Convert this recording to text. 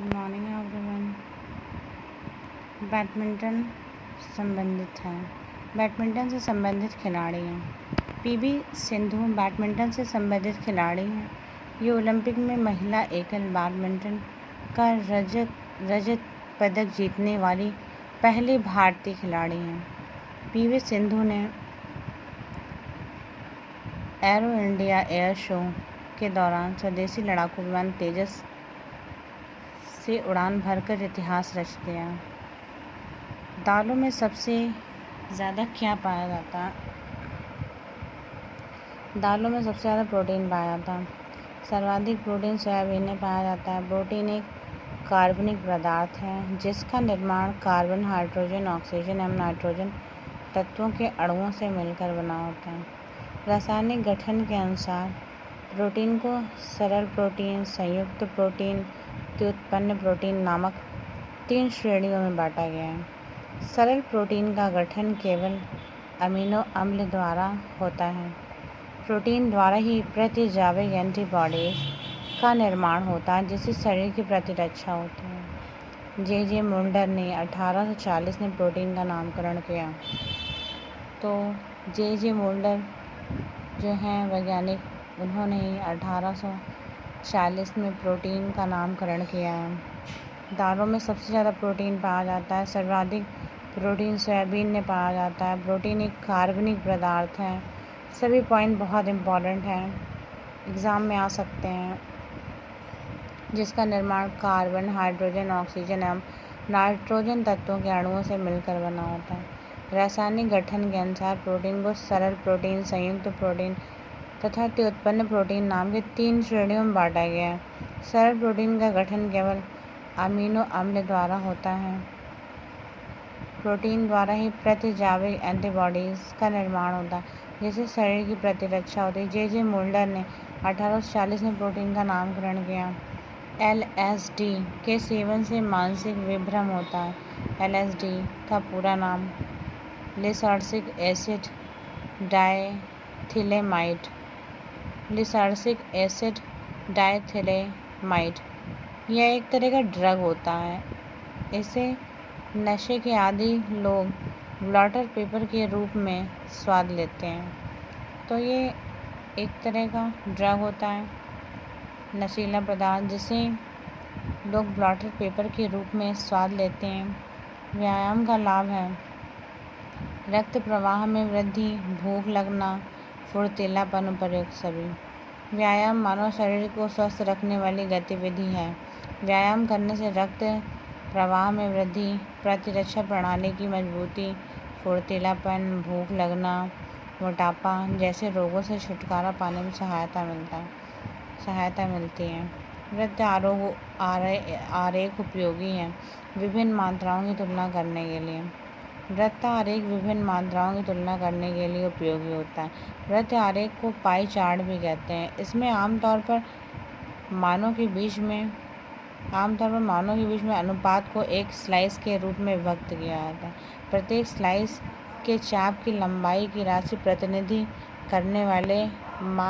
Morning everyone. Badminton संबंधित है। Badminton से संबंधित खिलाड़ी हैं। पीवी सिंधु बैडमिंटन से संबंधित खिलाड़ी हैं। ये ओलंपिक में महिला एकल बैडमिंटन का रजत पदक जीतने वाली पहली भारतीय खिलाड़ी हैं। पीवी सिंधु ने एरो इंडिया एयर शो के दौरान स्वदेशी लड़ाकू विमान तेजस से उड़ान भरकर इतिहास रच दिया। दालों में सबसे ज़्यादा क्या पाया जाता है? दालों में सबसे ज़्यादा प्रोटीन पाया जाता है। सर्वाधिक प्रोटीन सोयाबीन में पाया जाता है। प्रोटीन एक कार्बनिक पदार्थ है जिसका निर्माण कार्बन, हाइड्रोजन, ऑक्सीजन एवं नाइट्रोजन तत्वों के अणुओं से मिलकर बना होता है। रासायनिक गठन के अनुसार प्रोटीन को सरल प्रोटीन, संयुक्त प्रोटीन, व्युत्पन्न प्रोटीन नामक 3 श्रेणियों में बांटा गया है। सरल प्रोटीन का गठन केवल अमीनो अम्ल द्वारा होता है। प्रोटीन द्वारा ही प्रतिजैविक एंटीबॉडीज का निर्माण होता है जिससे शरीर की प्रतिरक्षा होती है। जे मुंडर ने 1840 में प्रोटीन का नामकरण किया। तो जे मुंडर जो हैं वैज्ञानिक, उन्होंने 1840 में प्रोटीन का नामकरण किया है। दालों में सबसे ज़्यादा प्रोटीन पाया जाता है। सर्वाधिक प्रोटीन सोयाबीन में पाया जाता है। प्रोटीन एक कार्बनिक पदार्थ है। सभी पॉइंट बहुत इम्पॉर्टेंट हैं, एग्ज़ाम में आ सकते हैं। जिसका निर्माण कार्बन, हाइड्रोजन, ऑक्सीजन एवं नाइट्रोजन तत्वों के अणुओं से मिलकर बना होता है। रासायनिक गठन के अनुसार प्रोटीन को सरल प्रोटीन, संयुक्त प्रोटीन तथा व्युत्पन्न प्रोटीन नाम के 3 श्रेणियों में बांटा गया है। सरल प्रोटीन का गठन केवल अमीनो अम्ल द्वारा होता है। प्रोटीन द्वारा ही प्रतिजैविक एंटीबॉडीज का निर्माण होता है जिससे शरीर की प्रतिरक्षा होती है। जे मुंडर ने 1840 में प्रोटीन का नामकरण किया। LSD के सेवन से मानसिक विभ्रम होता है। LSD का पूरा नाम लिसर्जिक एसिड डाइथिलेमाइड। लिसर्जिक एसिड डाइथिलेमाइड यह एक तरह का ड्रग होता है। इसे नशे के आदी लोग ब्लॉटर पेपर के रूप में स्वाद लेते हैं। तो ये एक तरह का ड्रग होता है, नशीला पदार्थ, जिसे लोग ब्लॉटर पेपर के रूप में स्वाद लेते हैं। व्यायाम का लाभ है रक्त प्रवाह में वृद्धि, भूख लगना, फुर्तीलापन, उपयुक्त सभी। व्यायाम मानव शरीर को स्वस्थ रखने वाली गतिविधि है। व्यायाम करने से रक्त प्रवाह में वृद्धि, प्रतिरक्षा प्रणाली की मजबूती, फुर्तीलापन, भूख लगना, मोटापा जैसे रोगों से छुटकारा पाने में सहायता मिलती है। वृत्त आरेख उपयोगी है विभिन्न मात्राओं की तुलना करने के लिए। वृत्त आरेख विभिन्न मात्राओं की तुलना करने के लिए उपयोगी होता है। वृत्त आरेख को पाई चार्ट भी कहते हैं। इसमें आमतौर पर मानों के बीच में अनुपात को एक स्लाइस के रूप में व्यक्त किया जाता है। प्रत्येक स्लाइस के चाप की लंबाई की राशि प्रतिनिधि करने वाले मान